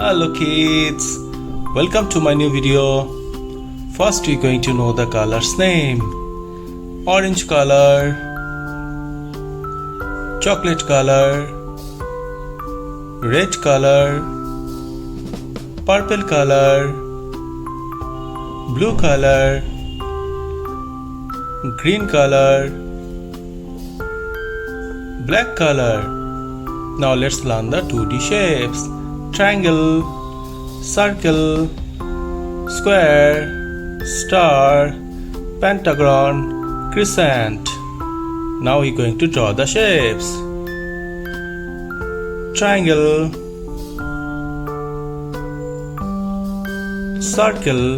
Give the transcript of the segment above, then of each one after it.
Hello kids, welcome to my new video. First we're going to know the color's name. Orange color, chocolate color, red color, purple color, blue color, green color, black color. Now let's learn the 2D shapes. Triangle, circle, square, star, pentagon, crescent. Now we're going to draw the shapes. Triangle, circle,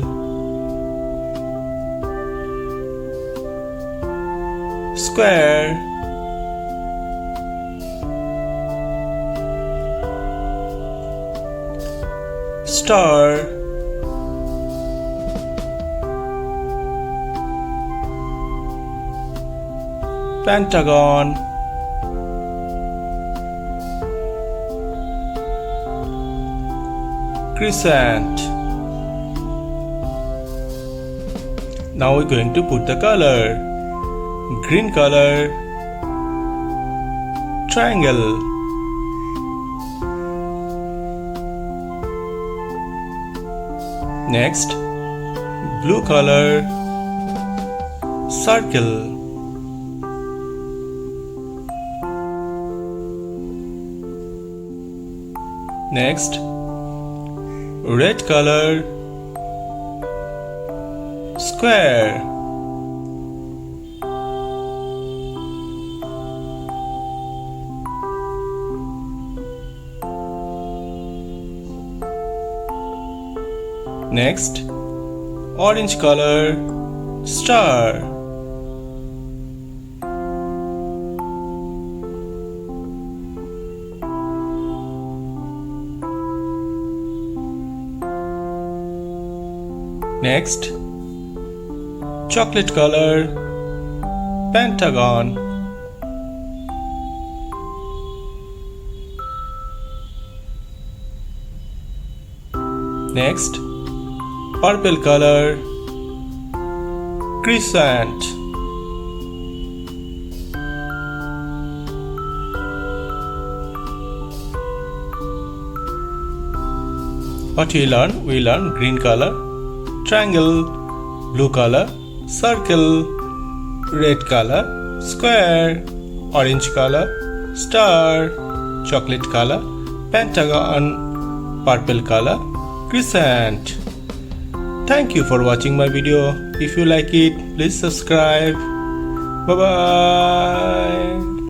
square, star, pentagon, crescent. Now we're going to put the color. Green color, triangle, next blue color, circle, next red color, square, next orange color, star, next chocolate color, pentagon, next purple color, crescent, what we learn? We learn green color, triangle, blue color, circle, red color, square, orange color, star, chocolate color, pentagon, purple color, crescent. Thank you for watching my video. If you like it, please subscribe. Bye bye.